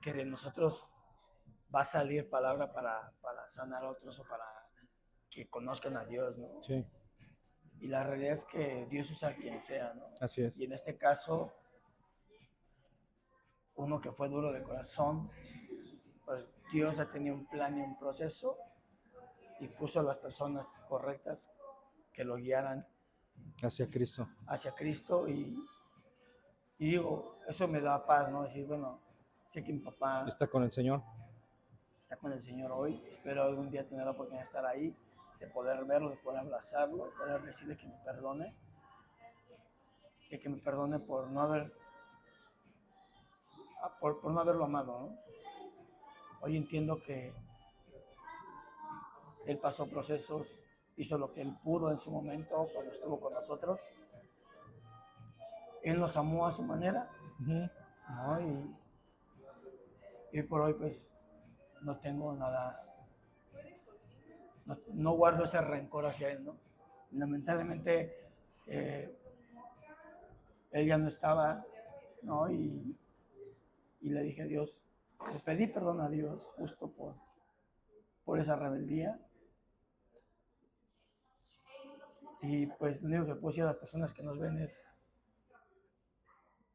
que de nosotros va a salir palabra para sanar a otros o para que conozcan a Dios, ¿no?
Sí.
Y la realidad es que Dios usa a quien sea, ¿no?
Así es.
Y en este caso, uno que fue duro de corazón, pues Dios ha tenido un plan y un proceso y puso a las personas correctas que lo guiaran
hacia Cristo.
Hacia Cristo y digo, eso me da paz, ¿no? Decir, bueno, sé que mi papá
está con el Señor
hoy, espero algún día tener la oportunidad de estar ahí, de poder verlo, de poder abrazarlo, de poder decirle que me perdone, y que me perdone por no haberlo amado, ¿no? Hoy entiendo que él pasó procesos, hizo lo que él pudo en su momento cuando estuvo con nosotros. Él nos amó a su manera, ¿no? Y por hoy pues no tengo nada, no guardo ese rencor hacia él, ¿no? Lamentablemente él ya no estaba, ¿no? Y le dije a Dios, le pedí perdón a Dios justo por esa rebeldía. Y pues lo único que puedo decir a las personas que nos ven es,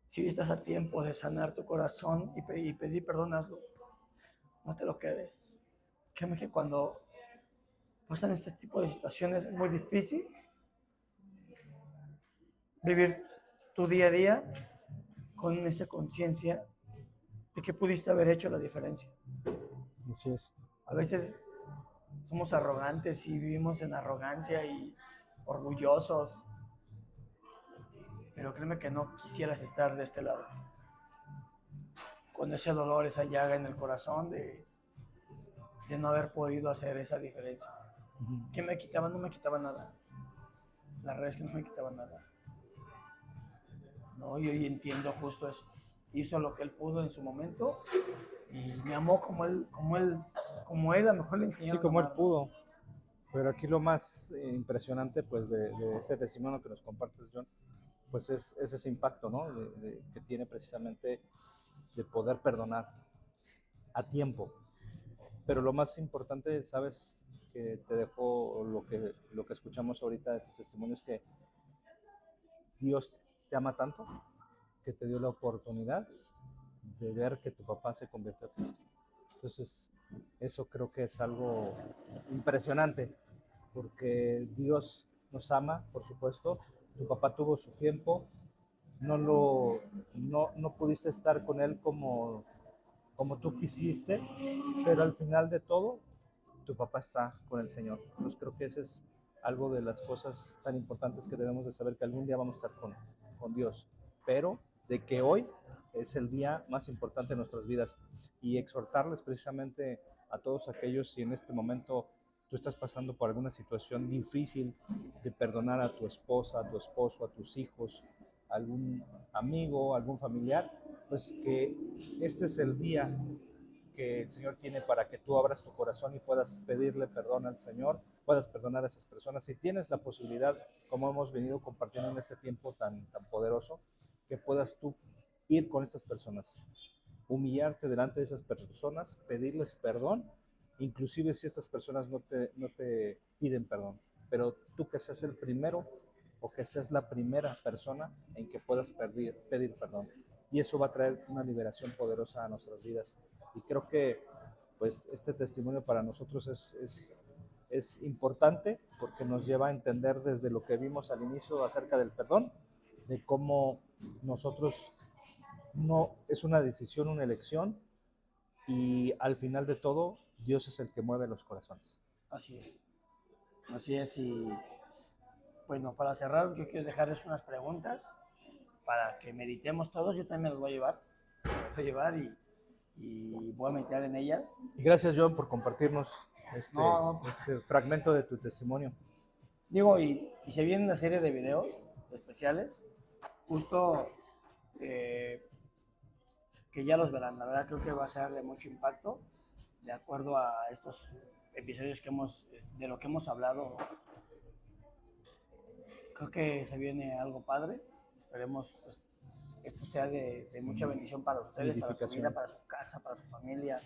si estás a tiempo de sanar tu corazón y pedir perdón, hazlo. No te lo quedes. Créeme que cuando pasan este tipo de situaciones es muy difícil vivir tu día a día con esa conciencia de que pudiste haber hecho la diferencia.
Así es.
A veces somos arrogantes y vivimos en arrogancia y orgullosos, pero créeme que no quisieras estar de este lado, con ese dolor, esa llaga en el corazón de no haber podido hacer esa diferencia. ¿Qué me quitaba? No me quitaba nada. La verdad es que no me quitaba nada. No, y hoy entiendo justo eso. Hizo lo que él pudo en su momento y me amó como él a lo mejor le enseñó.
Sí, como él pudo. Pero aquí lo más impresionante, pues, de ese testimonio que nos compartes, John, pues es ese impacto, ¿no? Que tiene precisamente de poder perdonar a tiempo. Pero lo más importante, sabes, que te dejó lo que escuchamos ahorita de tu testimonio es que Dios te ama tanto que te dio la oportunidad de ver que tu papá se convirtió a Cristo. Entonces, eso creo que es algo impresionante, porque Dios nos ama, por supuesto. Tu papá tuvo su tiempo, no pudiste estar con él como tú quisiste, pero al final de todo, tu papá está con el Señor. Entonces creo que ese es algo de las cosas tan importantes que debemos de saber, que algún día vamos a estar con Dios, pero de que hoy es el día más importante de nuestras vidas, y exhortarles precisamente a todos aquellos, si en este momento tú estás pasando por alguna situación difícil, de perdonar a tu esposa, a tu esposo, a tus hijos, a algún amigo, a algún familiar, pues que este es el día que el Señor tiene para que tú abras tu corazón y puedas pedirle perdón al Señor, puedas perdonar a esas personas. Si tienes la posibilidad, como hemos venido compartiendo en este tiempo tan poderoso, que puedas tú ir con estas personas, humillarte delante de esas personas, pedirles perdón, inclusive si estas personas no te piden perdón, pero tú que seas el primero o que seas la primera persona en que puedas pedir perdón. Y eso va a traer una liberación poderosa a nuestras vidas. Y creo que pues este testimonio para nosotros es importante porque nos lleva a entender desde lo que vimos al inicio acerca del perdón, de cómo nosotros no es una decisión, una elección, y al final de todo, Dios es el que mueve los corazones.
Así es. Así es. Y bueno, para cerrar, yo quiero dejarles unas preguntas para que meditemos todos. Yo también los voy a llevar. Los voy a llevar y voy a meditar en ellas.
Y gracias, John, por compartirnos
No,
este fragmento de tu testimonio.
digo, y se viene una serie de videos especiales, justo que ya los verán. La verdad creo que va a ser de mucho impacto, de acuerdo a estos episodios de lo que hemos hablado. Creo que se viene algo padre. Esperemos pues, esto sea de mucha bendición para ustedes, para su vida, para su casa, para su familia.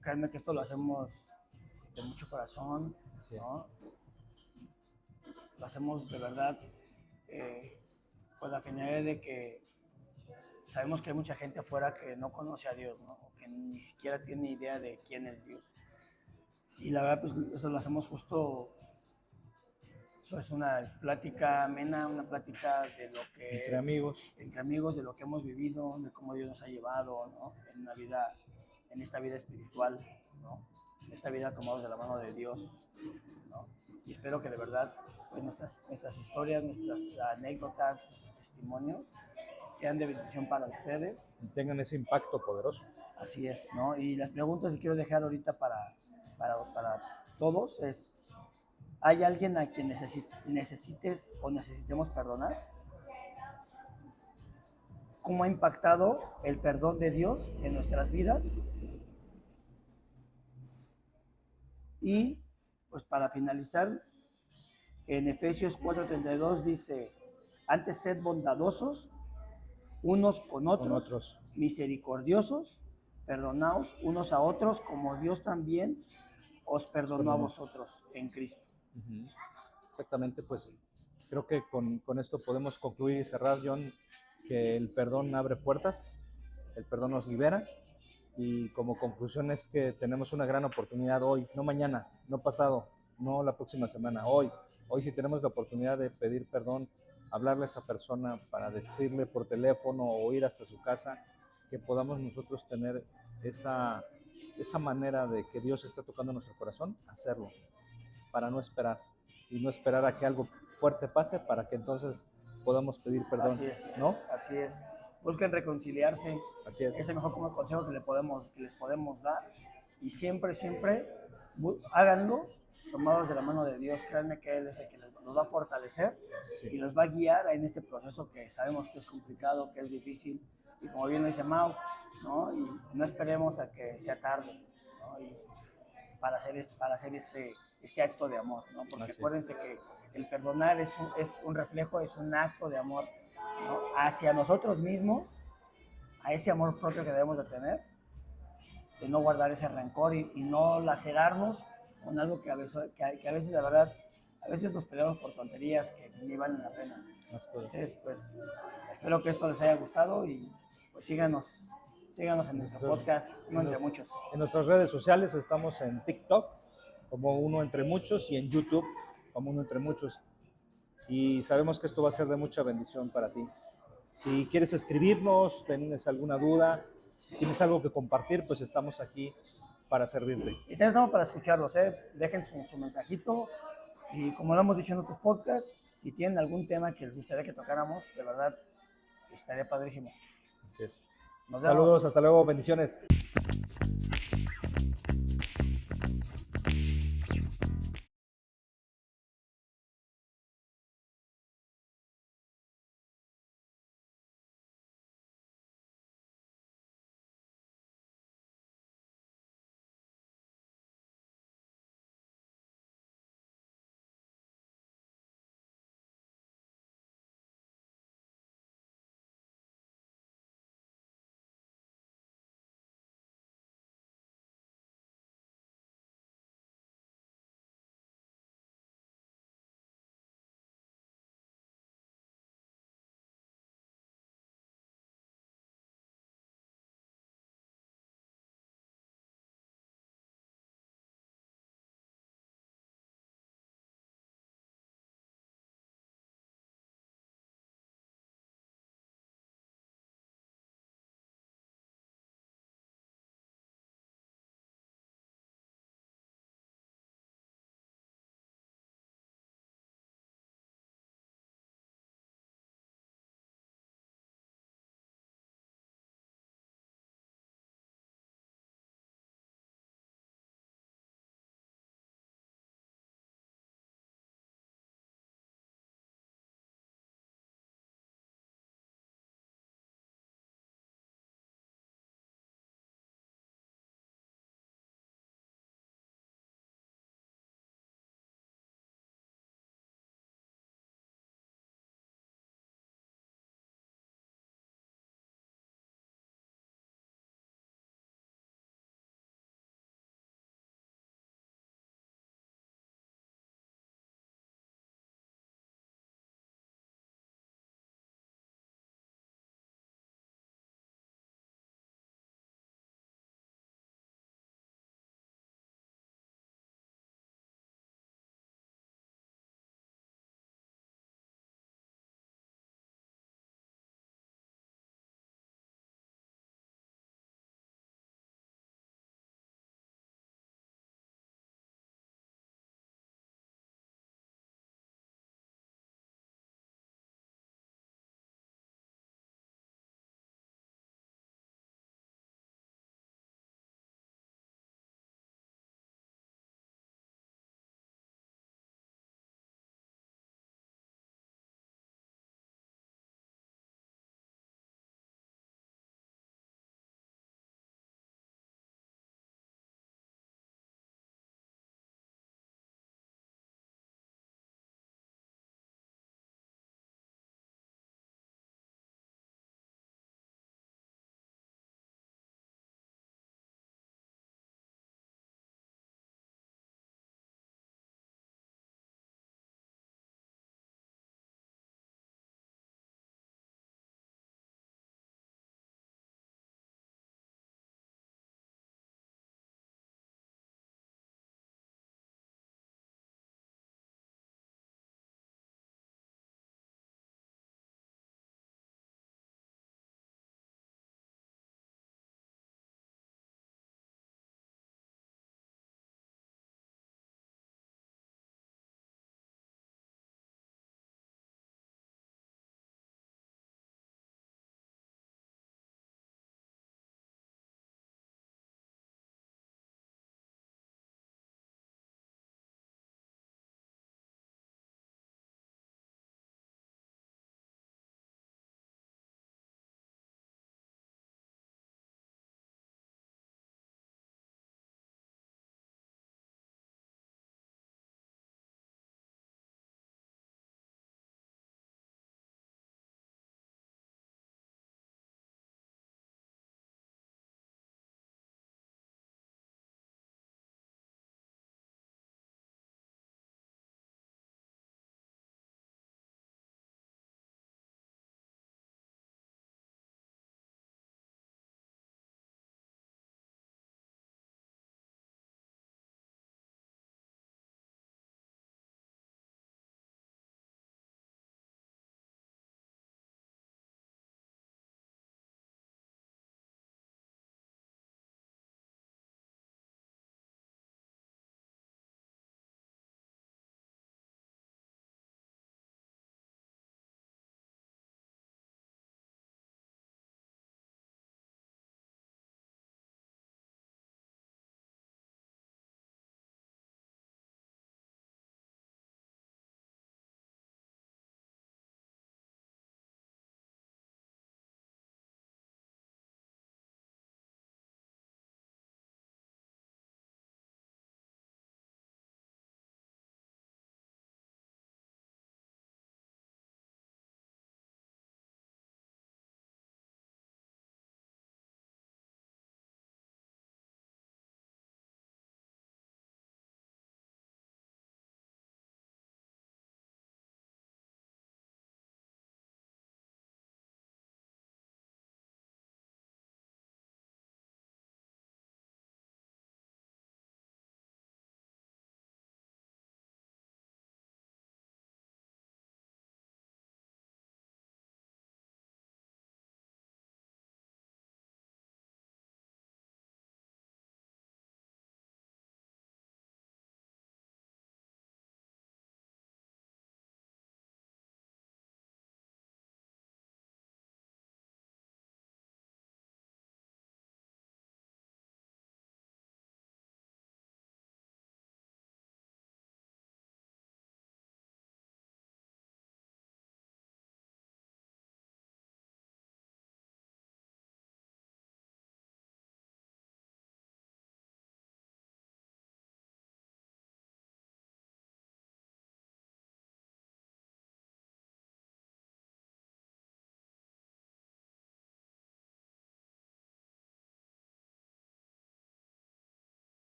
Créanme que esto lo hacemos de mucho corazón, ¿no? Lo hacemos de verdad con la finalidad de que sabemos que hay mucha gente afuera que no conoce a Dios, ¿no? Que ni siquiera tiene idea de quién es Dios. Y la verdad, pues eso lo hacemos justo. Eso es una plática amena, una plática de lo que... Entre amigos, de lo que hemos vivido, de cómo Dios nos ha llevado, ¿no? En esta vida espiritual, ¿no? En esta vida tomados de la mano de Dios, ¿no? Y espero que de verdad pues, nuestras historias, nuestras anécdotas, nuestros testimonios sean de bendición para ustedes.
Y tengan ese impacto poderoso.
Así es, ¿no? Y las preguntas que quiero dejar ahorita para todos es, ¿hay alguien a quien necesites o necesitemos perdonar? ¿Cómo ha impactado el perdón de Dios en nuestras vidas? Y pues para finalizar, en Efesios 4:32 dice, antes sed bondadosos unos con otros, misericordiosos, perdonaos unos a otros como Dios también os perdonó a vosotros en Cristo.
Uh-huh. Exactamente, pues creo que con esto podemos concluir y cerrar, John, que el perdón abre puertas, el perdón nos libera, y como conclusión es que tenemos una gran oportunidad hoy, no mañana, no pasado, no la próxima semana, hoy sí tenemos la oportunidad de pedir perdón, hablarle a esa persona para decirle por teléfono o ir hasta su casa, que podamos nosotros tener esa manera de que Dios está tocando nuestro corazón, hacerlo, para no esperar, y no esperar a que algo fuerte pase para que entonces podamos pedir perdón.
Así es,
¿no?
Así es. Busquen reconciliarse.
Así es.
Es el mejor consejo que les podemos dar. Y siempre háganlo tomados de la mano de Dios. Créanme que Él es el que nos va a fortalecer, sí, y nos va a guiar en este proceso que sabemos que es complicado, que es difícil. Y como bien lo dice Mau, ¿no? Y no esperemos a que sea tarde, ¿no? Y para hacer ese acto de amor, ¿no? Porque acuérdense que el perdonar es un reflejo, es un acto de amor, ¿no? Hacia nosotros mismos, a ese amor propio que debemos de tener, de no guardar ese rencor y no lacerarnos con algo que a veces la verdad, a veces nos peleamos por tonterías que ni valen la pena. Entonces, pues, espero que esto les haya gustado y pues síganos en nuestro podcast, Uno Entre Muchos.
En nuestras redes sociales estamos en TikTok como Uno Entre Muchos y en YouTube como Uno Entre Muchos. Y sabemos que esto va a ser de mucha bendición para ti. Si quieres escribirnos, tienes alguna duda, tienes algo que compartir, pues estamos aquí para servirte.
Y también estamos para escucharlos, dejen su mensajito. Y como lo hemos dicho en otros podcasts, si tienen algún tema que les gustaría que tocáramos, de verdad, estaría padrísimo.
Así es. Saludos, hasta luego, bendiciones.